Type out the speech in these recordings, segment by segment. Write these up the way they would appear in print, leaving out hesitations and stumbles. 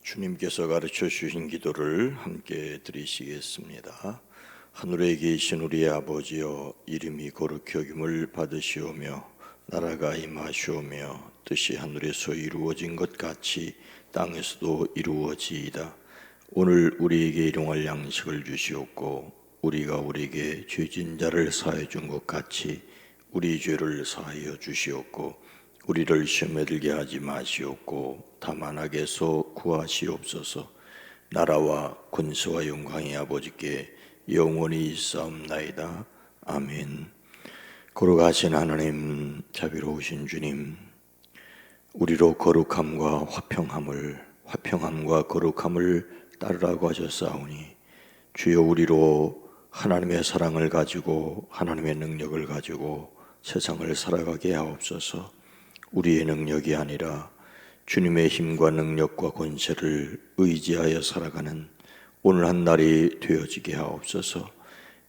주님께서 가르쳐 주신 기도를 함께 드리시겠습니다. 하늘에 계신 우리 아버지여, 이름이 거룩히 여김을 받으시오며 나라가 임하시오며 뜻이 하늘에서 이루어진 것 같이 땅에서도 이루어지이다. 오늘 우리에게 일용할 양식을 주시옵고 우리가 우리에게 죄진 자를 사하여 준 것 같이 우리 죄를 사하여 주시옵고 우리를 시험에 들게 하지 마시옵고 다만 악에서 구하시옵소서. 나라와 권세와 영광이 아버지께 영원히 있사옵나이다. 아멘. 거룩하신 하나님, 자비로우신 주님, 우리로 거룩함과 화평함과 거룩함을 따르라고 하셨사오니 주여, 우리로 하나님의 사랑을 가지고 하나님의 능력을 가지고 세상을 살아가게 하옵소서. 우리의 능력이 아니라 주님의 힘과 능력과 권세를 의지하여 살아가는 오늘 한 날이 되어지게 하옵소서.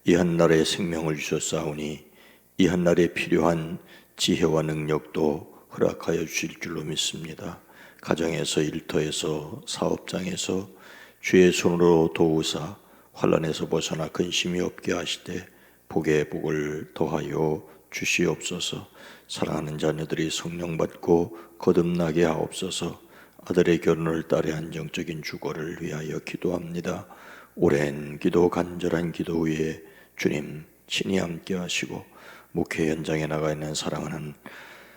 이 한 날에 생명을 주셨사오니 이 한 날에 필요한 지혜와 능력도 허락하여 주실 줄로 믿습니다. 가정에서, 일터에서, 사업장에서 주의 손으로 도우사 환난에서 벗어나 근심이 없게 하시되 복에 복을 더하여 주시옵소서. 사랑하는 자녀들이 성령 받고 거듭나게 하옵소서. 아들의 결혼을, 딸의 안정적인 주거를 위하여 기도합니다. 오랜 기도, 간절한 기도 위에 주님 친히 함께 하시고 목회 현장에 나가 있는 사랑하는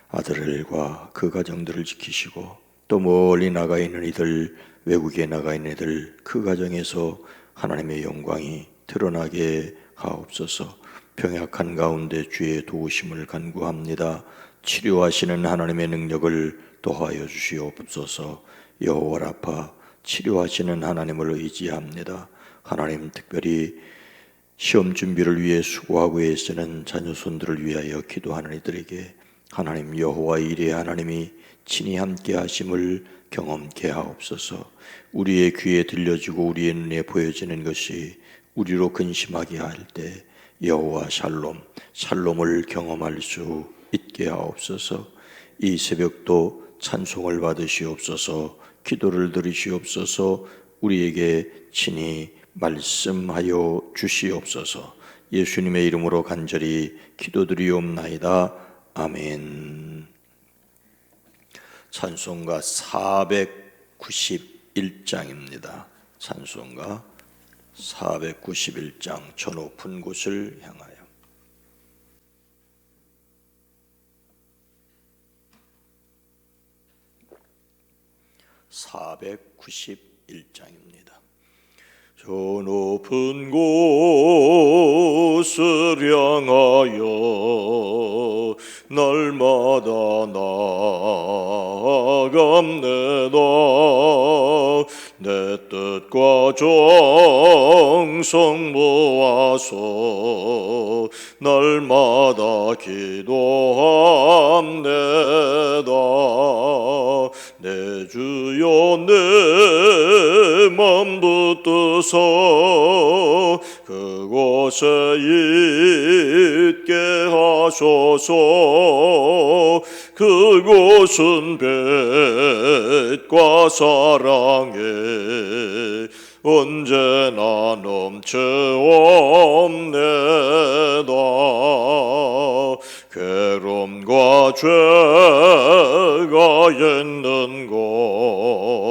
아들들과 그 가정들을 지키시고 또 멀리 나가 있는 이들, 외국에 나가 있는 이들, 그 가정에서 하나님의 영광이 드러나게 하옵소서. 병약한 가운데 주의 도우심을 간구합니다. 치료하시는 하나님의 능력을 더하여 주시옵소서. 여호와 라파, 치료하시는 하나님을 의지합니다. 하나님, 특별히 시험 준비를 위해 수고하고 애쓰는 자녀손들을 위하여 기도하는 이들에게 하나님, 여호와 이레 하나님이 친히 함께 하심을 경험케 하옵소서. 우리의 귀에 들려지고 우리의 눈에 보여지는 것이 우리로 근심하게 할 때 여호와 샬롬을 경험할 수 있게 하옵소서. 이 새벽도 찬송을 받으시옵소서. 기도를 들으시옵소서. 우리에게 친히 말씀하여 주시옵소서. 예수님의 이름으로 간절히 기도드리옵나이다. 아멘. 찬송가 491장입니다. 찬송가 491장, 저 높은 곳을 향하여. (491장입니다) 저 높은 곳을 향하여 날마다 나아갑니다. 내 뜻과 정성 모아서 날마다 기도합니다. 내 주여, 내 맘 붙드사 그곳에 있게 하소서. 그곳은 빛과 사랑에 언제나 넘쳐옵니다. 괴로움과 죄가 있는 곳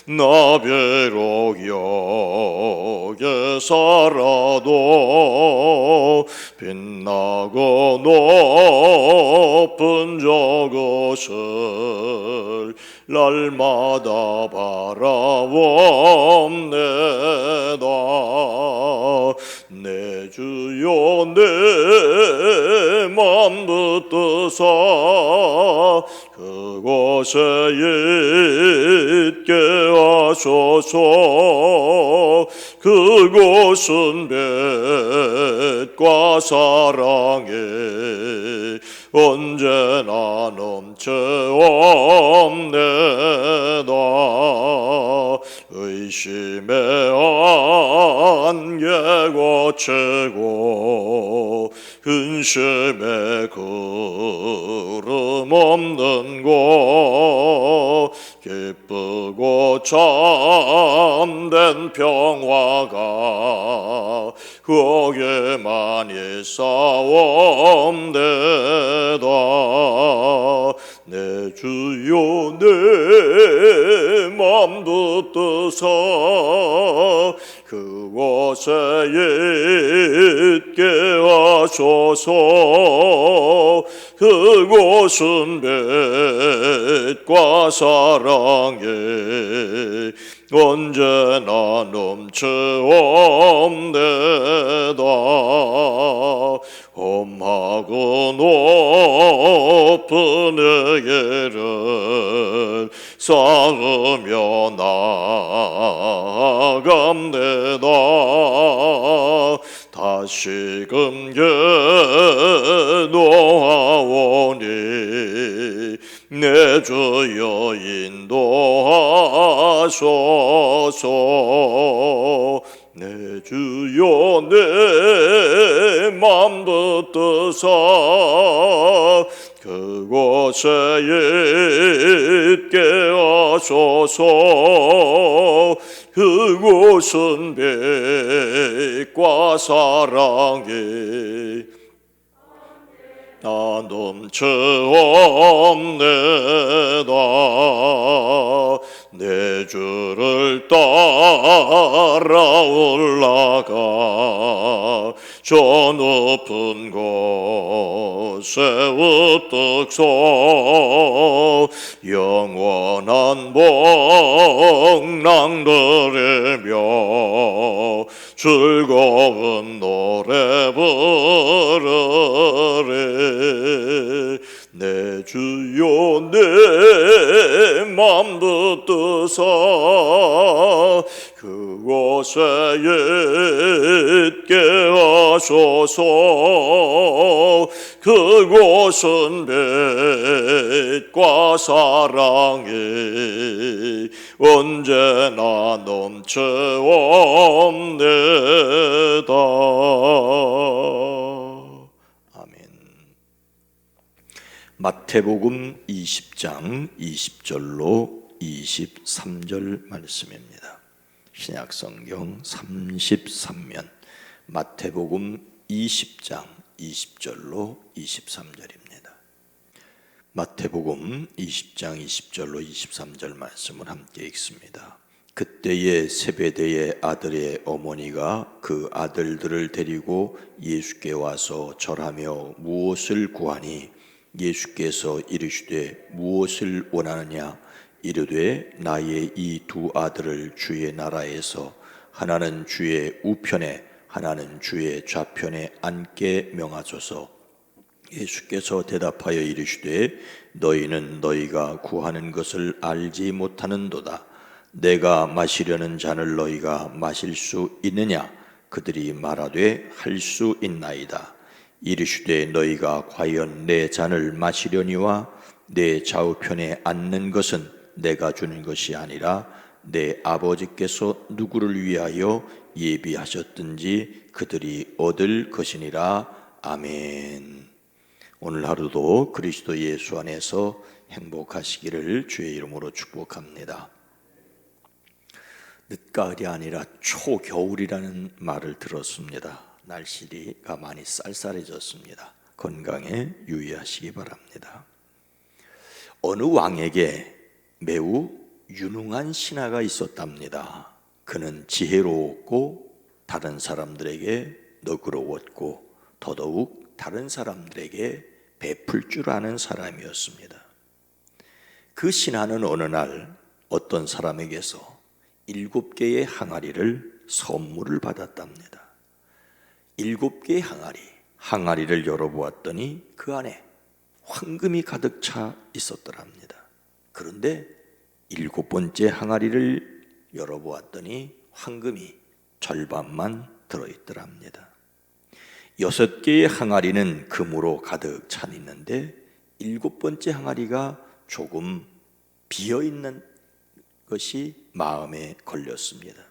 나 비록 여기 살아도 빛나고 높은 저곳을 날마다 바라옵니다. 내 주여, 내 맘 붙드사 그곳에 있게 하소서. 그곳은 빛과 사랑에 언제나 넘쳐옵니다. 의심의 안개 거치고 근심의 구름 없는 곳 기쁨 크고 참된 평화가 거기에만 있사옵나이다. 내 주여 내 맘 붙드사 그곳에 있게 하소서. 그곳은 빛과 사랑에 언제나 넘쳐옵니다. 험하고 높은 의를 쌓으며 나아갑니다. 다시금 놓아오니 내 주여 인도하소서. 내 주여 내 맘 붙드사 그곳에 있게 하소서. 그곳은 빛과 사랑이 나 넘쳐옵니다. 내 주를 따라 올라가 저 높은 곳에 우뚝 서 영원한 복랑 들으며 즐거운 노래 부르리. 내 주여 내 맘 붙드사 그곳에 있게 하소서. 그곳은 빛과 사랑이 언제나 넘쳐옵니다. 마태복음 20장 20절로 23절 말씀입니다. 신약성경 33면 마태복음 20장 20절로 23절입니다. 마태복음 20장 20절로 23절 말씀을 함께 읽습니다. 그때에 세베대의 아들의 어머니가 그 아들들을 데리고 예수께 와서 절하며 무엇을 구하니 예수께서 이르시되 무엇을 원하느냐 이르되 나의 이 두 아들을 주의 나라에서 하나는 주의 우편에 하나는 주의 좌편에 앉게 명하소서. 예수께서 대답하여 이르시되 너희는 너희가 구하는 것을 알지 못하는도다. 내가 마시려는 잔을 너희가 마실 수 있느냐? 그들이 말하되 할 수 있나이다. 이르시되 너희가 과연 내 잔을 마시려니와 내 좌우편에 앉는 것은 내가 주는 것이 아니라 내 아버지께서 누구를 위하여 예비하셨든지 그들이 얻을 것이니라. 아멘. 오늘 하루도 그리스도 예수 안에서 행복하시기를 주의 이름으로 축복합니다. 늦가을이 아니라 초겨울이라는 말을 들었습니다. 날씨가 많이 쌀쌀해졌습니다. 건강에 유의하시기 바랍니다. 어느 왕에게 매우 유능한 신하가 있었답니다. 그는 지혜로웠고 다른 사람들에게 너그러웠고 더더욱 다른 사람들에게 베풀 줄 아는 사람이었습니다. 그 신하는 어느 날 어떤 사람에게서 7개의 항아리를 선물을 받았답니다. 7개의 항아리를 열어보았더니 그 안에 황금이 가득 차 있었더랍니다. 그런데 7번째 항아리를 열어보았더니 황금이 절반만 들어있더랍니다. 6개의 항아리는 금으로 가득 차 있는데 7번째 항아리가 조금 비어있는 것이 마음에 걸렸습니다.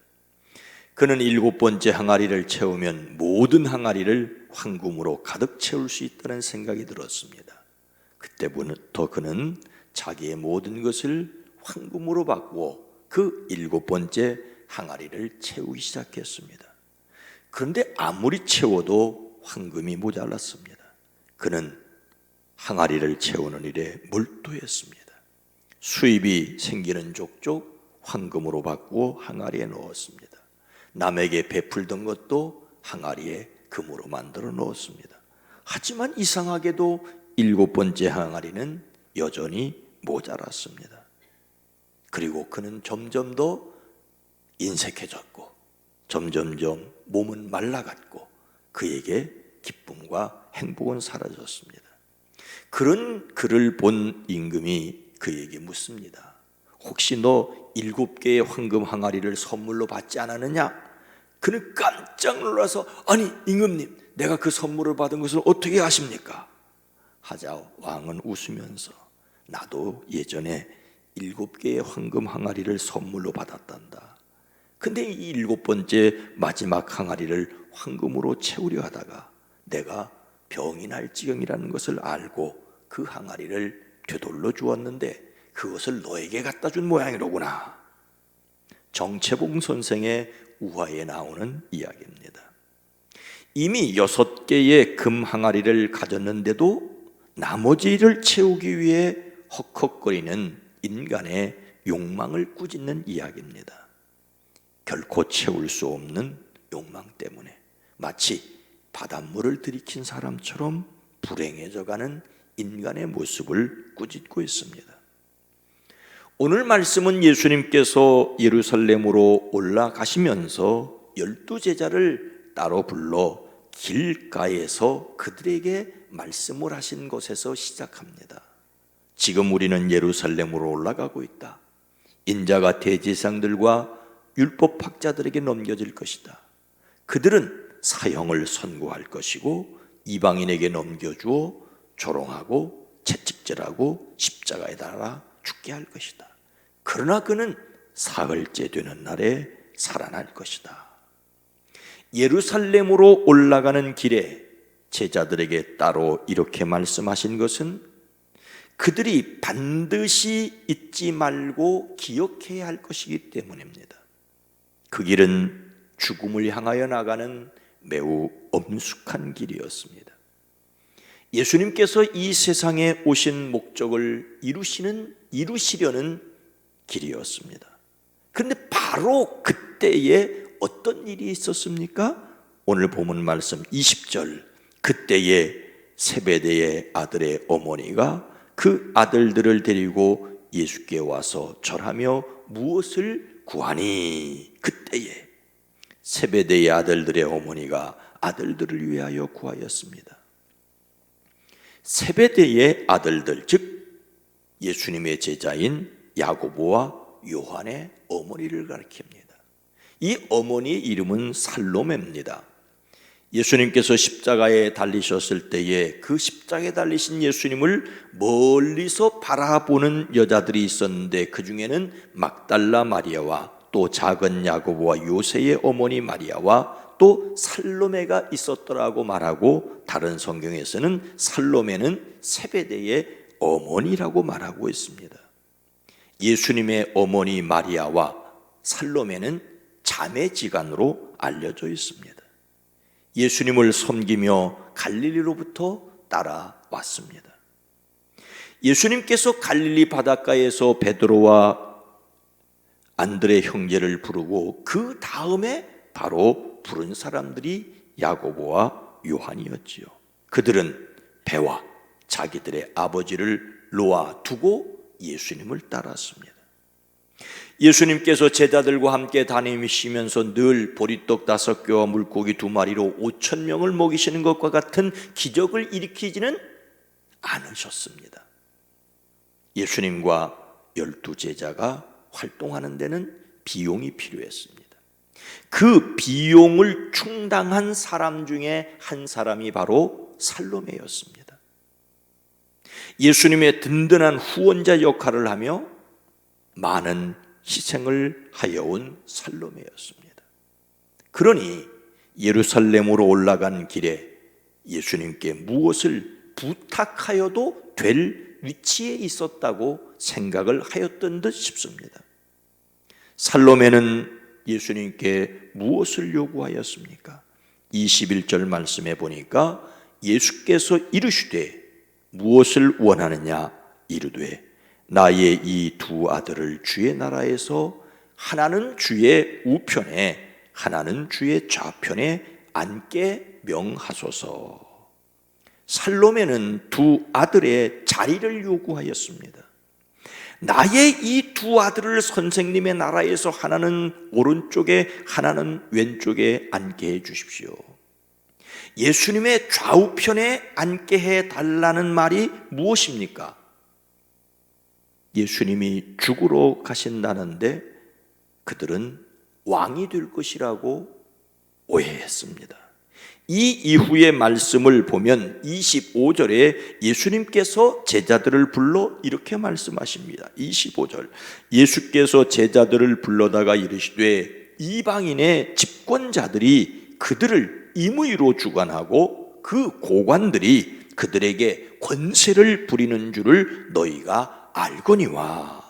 그는 7번째 항아리를 채우면 모든 항아리를 황금으로 가득 채울 수 있다는 생각이 들었습니다. 그때부터 그는 자기의 모든 것을 황금으로 바꾸어 그 7번째 항아리를 채우기 시작했습니다. 그런데 아무리 채워도 황금이 모자랐습니다. 그는 항아리를 채우는 일에 몰두했습니다. 수입이 생기는 족족 황금으로 바꾸어 항아리에 넣었습니다. 남에게 베풀던 것도 항아리에 금으로 만들어 넣었습니다. 하지만 이상하게도 7번째 항아리는 여전히 모자랐습니다. 그리고 그는 점점 더 인색해졌고 점점점 몸은 말라갔고 그에게 기쁨과 행복은 사라졌습니다. 그런 그를 본 임금이 그에게 묻습니다. 혹시 너 7개의 황금 항아리를 선물로 받지 않았느냐? 그는 깜짝 놀라서 아니 임금님, 내가 그 선물을 받은 것을 어떻게 아십니까? 하자 왕은 웃으면서 나도 예전에 7개의 황금 항아리를 선물로 받았단다. 근데 이 7번째 마지막 항아리를 황금으로 채우려 하다가 내가 병이 날 지경이라는 것을 알고 그 항아리를 되돌려 주었는데 그것을 너에게 갖다 준 모양이로구나. 정채봉 선생의 우화에 나오는 이야기입니다. 이미 6개의 금 항아리를 가졌는데도 나머지를 채우기 위해 헉헉거리는 인간의 욕망을 꾸짖는 이야기입니다. 결코 채울 수 없는 욕망 때문에 마치 바닷물을 들이킨 사람처럼 불행해져가는 인간의 모습을 꾸짖고 있습니다. 오늘 말씀은 예수님께서 예루살렘으로 올라가시면서 12제자를 따로 불러 길가에서 그들에게 말씀을 하신 것에서 시작합니다. 지금 우리는 예루살렘으로 올라가고 있다. 인자가 대제사장들과 율법학자들에게 넘겨질 것이다. 그들은 사형을 선고할 것이고 이방인에게 넘겨주어 조롱하고 채찍질하고 십자가에 달아 죽게 할 것이다. 그러나 그는 사흘째 되는 날에 살아날 것이다. 예루살렘으로 올라가는 길에 제자들에게 따로 이렇게 말씀하신 것은 그들이 반드시 잊지 말고 기억해야 할 것이기 때문입니다. 그 길은 죽음을 향하여 나가는 매우 엄숙한 길이었습니다. 예수님께서 이 세상에 오신 목적을 이루시려는 길이었습니다. 그런데 바로 그때에 어떤 일이 있었습니까? 오늘 본문 말씀 20절, 그때에 세베대의 아들의 어머니가 그 아들들을 데리고 예수께 와서 절하며 무엇을 구하니? 그때에 세베대의 아들들의 어머니가 아들들을 위하여 구하였습니다. 세베대의 아들들, 즉 예수님의 제자인 야고보와 요한의 어머니를 가리킵니다. 이 어머니의 이름은 살로메입니다. 예수님께서 십자가에 달리셨을 때에 그 십자가에 달리신 예수님을 멀리서 바라보는 여자들이 있었는데 그 중에는 막달라 마리아와 또 작은 야고보와 요새의 어머니 마리아와 또 살로메가 있었더라고 말하고, 다른 성경에서는 살로메는 세베대의 어머니라고 말하고 있습니다. 예수님의 어머니 마리아와 살로메는 자매지간으로 알려져 있습니다. 예수님을 섬기며 갈릴리로부터 따라왔습니다. 예수님께서 갈릴리 바닷가에서 베드로와 안드레 형제를 부르고 그 다음에 바로 부른 사람들이 야고보와 요한이었지요. 그들은 배와 자기들의 아버지를 놓아두고 예수님을 따랐습니다. 예수님께서 제자들과 함께 다니시면서 늘 보리떡 5개와 물고기 2마리로 5,000명을 먹이시는 것과 같은 기적을 일으키지는 않으셨습니다. 예수님과 12제자가 활동하는 데는 비용이 필요했습니다. 그 비용을 충당한 사람 중에 한 사람이 바로 살로메였습니다. 예수님의 든든한 후원자 역할을 하며 많은 희생을 하여온 살로메였습니다. 그러니 예루살렘으로 올라간 길에 예수님께 무엇을 부탁하여도 될 위치에 있었다고 생각을 하였던 듯 싶습니다. 살로메는 예수님께 무엇을 요구하였습니까? 21절 말씀에 보니까 예수께서 이르시되 무엇을 원하느냐 이르되 나의 이 두 아들을 주의 나라에서 하나는 주의 우편에 하나는 주의 좌편에 앉게 명하소서. 살로메는 두 아들의 자리를 요구하였습니다. 나의 이 두 아들을 선생님의 나라에서 하나는 오른쪽에 하나는 왼쪽에 앉게 해 주십시오. 예수님의 좌우편에 앉게 해 달라는 말이 무엇입니까? 예수님이 죽으러 가신다는데 그들은 왕이 될 것이라고 오해했습니다. 이 이후의 말씀을 보면 25절에 예수님께서 제자들을 불러 이렇게 말씀하십니다. 25절 예수께서 제자들을 불러다가 이르시되 이방인의 집권자들이 그들을 임의로 주관하고 그 고관들이 그들에게 권세를 부리는 줄을 너희가 알거니와.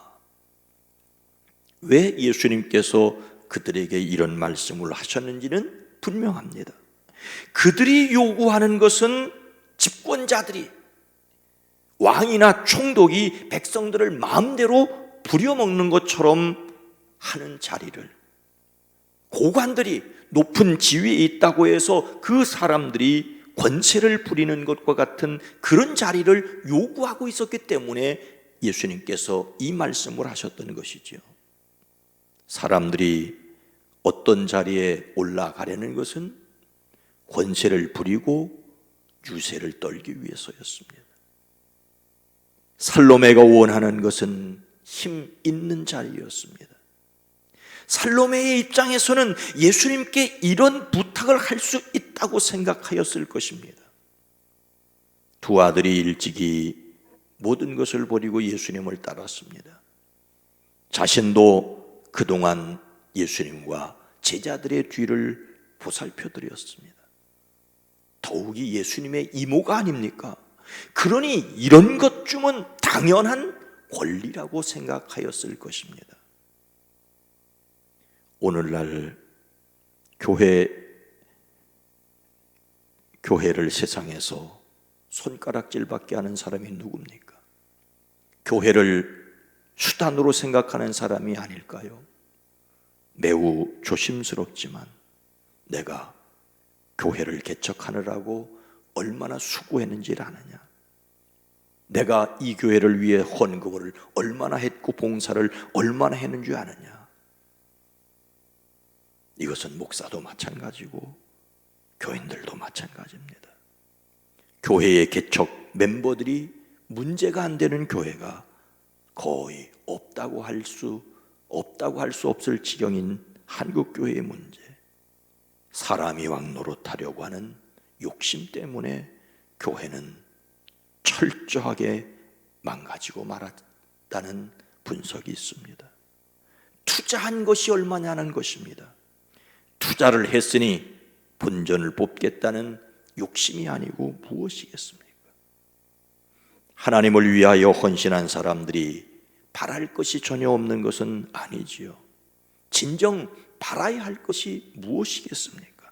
왜 예수님께서 그들에게 이런 말씀을 하셨는지는 분명합니다. 그들이 요구하는 것은 집권자들이 왕이나 총독이 백성들을 마음대로 부려먹는 것처럼 하는 자리를, 고관들이 높은 지위에 있다고 해서 그 사람들이 권세를 부리는 것과 같은 그런 자리를 요구하고 있었기 때문에 예수님께서 이 말씀을 하셨던 것이죠. 사람들이 어떤 자리에 올라가려는 것은 권세를 부리고 유세를 떨기 위해서였습니다. 살로메가 원하는 것은 힘 있는 자리였습니다. 살로메의 입장에서는 예수님께 이런 부탁을 할 수 있다고 생각하였을 것입니다. 두 아들이 일찍이 모든 것을 버리고 예수님을 따랐습니다. 자신도 그동안 예수님과 제자들의 뒤를 보살펴 드렸습니다. 더욱이 예수님의 이모가 아닙니까? 그러니 이런 것 중은 당연한 권리라고 생각하였을 것입니다. 오늘날 교회를 세상에서 손가락질밖에 하는 사람이 누굽니까? 교회를 수단으로 생각하는 사람이 아닐까요? 매우 조심스럽지만 내가 교회를 개척하느라고 얼마나 수고했는지를 아느냐? 내가 이 교회를 위해 헌금을 얼마나 했고 봉사를 얼마나 했는지 아느냐? 이것은 목사도 마찬가지고 교인들도 마찬가지입니다. 교회의 개척 멤버들이 문제가 안 되는 교회가 거의 없다고 할 수 없을 지경인 한국 교회의 문제, 사람이 왕 노릇하려고 하는 욕심 때문에 교회는 철저하게 망가지고 말았다는 분석이 있습니다. 투자한 것이 얼마냐는 것입니다. 투자를 했으니 본전을 뽑겠다는 욕심이 아니고 무엇이겠습니까? 하나님을 위하여 헌신한 사람들이 바랄 것이 전혀 없는 것은 아니지요. 진정 바라야 할 것이 무엇이겠습니까?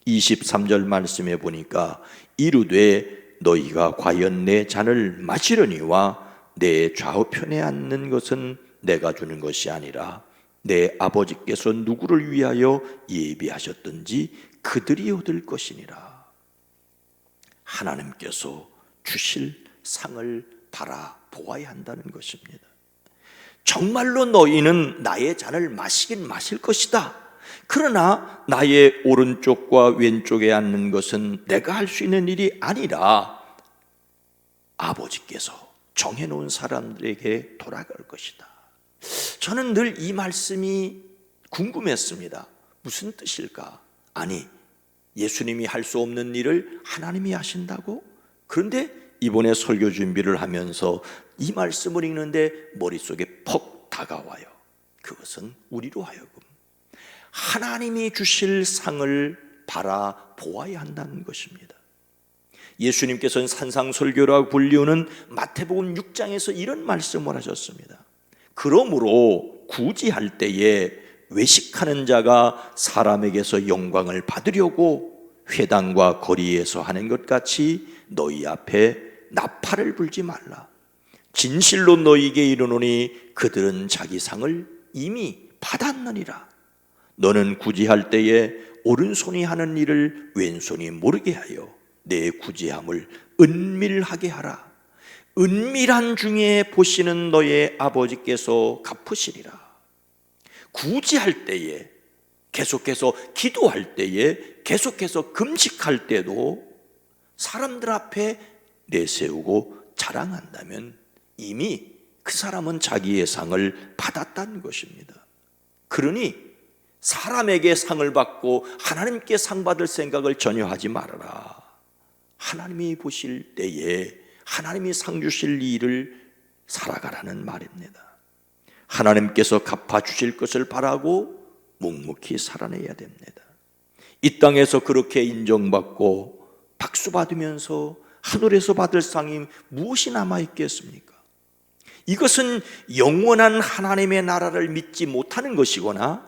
23절 말씀에 보니까 이르되 너희가 과연 내 잔을 마시려니와 내 좌우편에 앉는 것은 내가 주는 것이 아니라 내 아버지께서 누구를 위하여 예비하셨든지 그들이 얻을 것이니라. 하나님께서 주실 상을 바라보아야 한다는 것입니다. 정말로 너희는 나의 잔을 마시긴 마실 것이다. 그러나 나의 오른쪽과 왼쪽에 앉는 것은 내가 할 수 있는 일이 아니라 아버지께서 정해놓은 사람들에게 돌아갈 것이다. 저는 늘 이 말씀이 궁금했습니다. 무슨 뜻일까? 아니, 예수님이 할 수 없는 일을 하나님이 하신다고? 그런데 이번에 설교 준비를 하면서 이 말씀을 읽는데 머릿속에 퍽 다가와요. 그것은 우리로 하여금 하나님이 주실 상을 바라보아야 한다는 것입니다. 예수님께서는 산상설교라고 불리우는 마태복음 6장에서 이런 말씀을 하셨습니다. 그러므로 구제할 때에 외식하는 자가 사람에게서 영광을 받으려고 회당과 거리에서 하는 것 같이 너희 앞에 나팔을 불지 말라. 진실로 너희에게 이르노니 그들은 자기 상을 이미 받았느니라. 너는 구제할 때에 오른손이 하는 일을 왼손이 모르게 하여 내 구제함을 은밀하게 하라. 은밀한 중에 보시는 너의 아버지께서 갚으시리라. 구제할 때에, 계속해서 기도할 때에, 계속해서 금식할 때도 사람들 앞에 내세우고 자랑한다면 이미 그 사람은 자기의 상을 받았다는 것입니다. 그러니 사람에게 상을 받고 하나님께 상 받을 생각을 전혀 하지 말아라. 하나님이 보실 때에 하나님이 상 주실 일을 살아가라는 말입니다. 하나님께서 갚아주실 것을 바라고 묵묵히 살아내야 됩니다. 이 땅에서 그렇게 인정받고 박수 받으면서 하늘에서 받을 상이 무엇이 남아있겠습니까? 이것은 영원한 하나님의 나라를 믿지 못하는 것이거나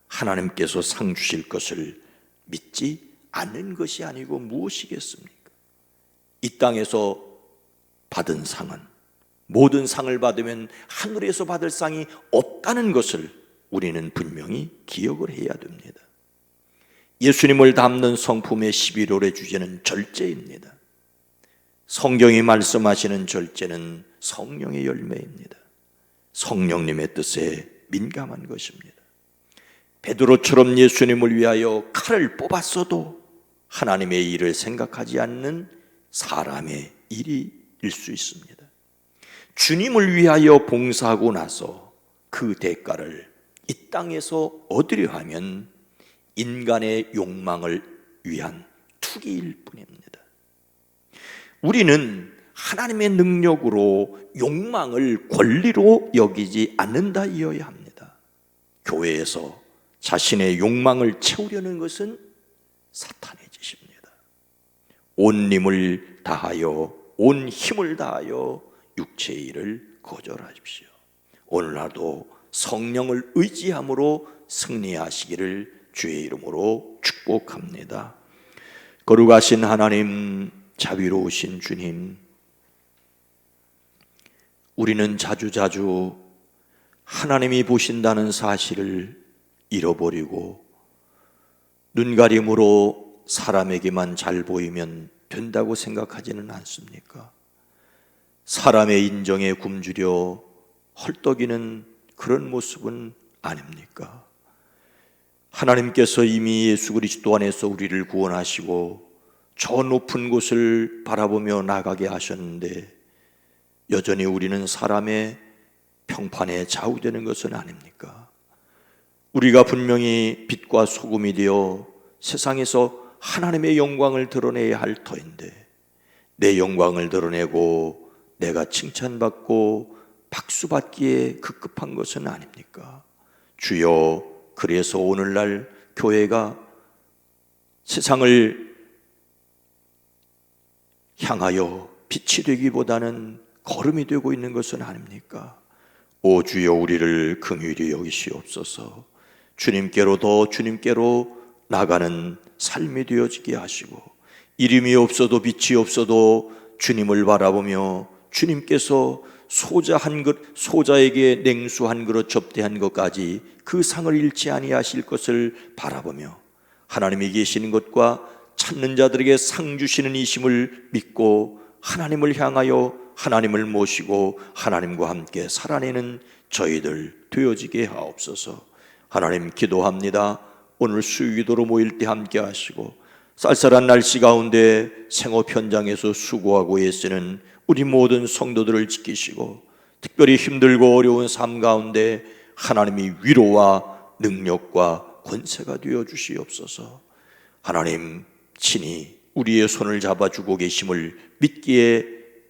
하나님께서 상 주실 것을 믿지 않는 것이 아니고 무엇이겠습니까? 이 땅에서 받은 상은, 모든 상을 받으면 하늘에서 받을 상이 없다는 것을 우리는 분명히 기억을 해야 됩니다. 예수님을 담는 성품의 11월의 주제는 절제입니다. 성경이 말씀하시는 절제는 성령의 열매입니다. 성령님의 뜻에 민감한 것입니다. 베드로처럼 예수님을 위하여 칼을 뽑았어도 하나님의 일을 생각하지 않는 사람의 일일 수 있습니다. 주님을 위하여 봉사하고 나서 그 대가를 이 땅에서 얻으려 하면 인간의 욕망을 위한 투기일 뿐입니다. 우리는 하나님의 능력으로 욕망을 권리로 여기지 않는다이어야 합니다. 교회에서 자신의 욕망을 채우려는 것은 사탄의 짓입니다. 온 힘을 다하여, 온 힘을 다하여 육체의 일을 거절하십시오. 오늘날도 성령을 의지함으로 승리하시기를 주의 이름으로 축복합니다. 거룩하신 하나님, 자비로우신 주님, 우리는 자주자주 하나님이 보신다는 사실을 잃어버리고 눈가림으로 사람에게만 잘 보이면 된다고 생각하지는 않습니까? 사람의 인정에 굶주려 헐떡이는 그런 모습은 아닙니까? 하나님께서 이미 예수 그리스도 안에서 우리를 구원하시고 저 높은 곳을 바라보며 나가게 하셨는데 여전히 우리는 사람의 평판에 좌우되는 것은 아닙니까? 우리가 분명히 빛과 소금이 되어 세상에서 하나님의 영광을 드러내야 할 터인데 내 영광을 드러내고 내가 칭찬받고 박수받기에 급급한 것은 아닙니까? 주여, 그래서 오늘날 교회가 세상을 향하여 빛이 되기보다는 거름이 되고 있는 것은 아닙니까? 오 주여, 우리를 긍휼히 여기시옵소서. 주님께로 더 주님께로 나가는 삶이 되어지게 하시고 이름이 없어도 빛이 없어도 주님을 바라보며 주님께서 소자에게 냉수 한 그릇 접대한 것까지 그 상을 잃지 아니하실 것을 바라보며 하나님이 계시는 것과 찾는 자들에게 상 주시는 이심을 믿고 하나님을 향하여 하나님을 모시고 하나님과 함께 살아내는 저희들 되어지게 하옵소서. 하나님, 기도합니다. 오늘 수유기도로 모일 때 함께 하시고 쌀쌀한 날씨 가운데 생업 현장에서 수고하고 애쓰는 우리 모든 성도들을 지키시고 특별히 힘들고 어려운 삶 가운데 하나님이 위로와 능력과 권세가 되어 주시옵소서. 하나님 친히 우리의 손을 잡아주고 계심을 믿기에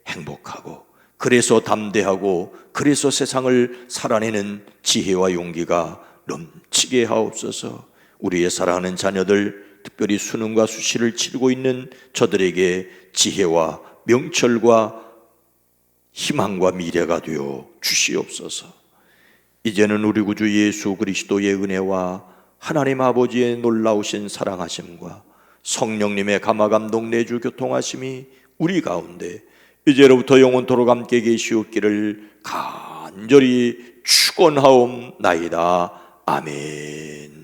행복하고 그래서 담대하고 그래서 세상을 살아내는 지혜와 용기가 넘치게 하옵소서. 우리의 사랑하는 자녀들 특별히 수능과 수시를 치르고 있는 저들에게 지혜와 명철과 희망과 미래가 되어 주시옵소서. 이제는 우리 구주 예수 그리스도의 은혜와 하나님 아버지의 놀라우신 사랑하심과 성령님의 감화감동 내주 교통하심이 우리 가운데 이제로부터 영원토록 함께 계시옵기를 간절히 축원하옵나이다. 아멘.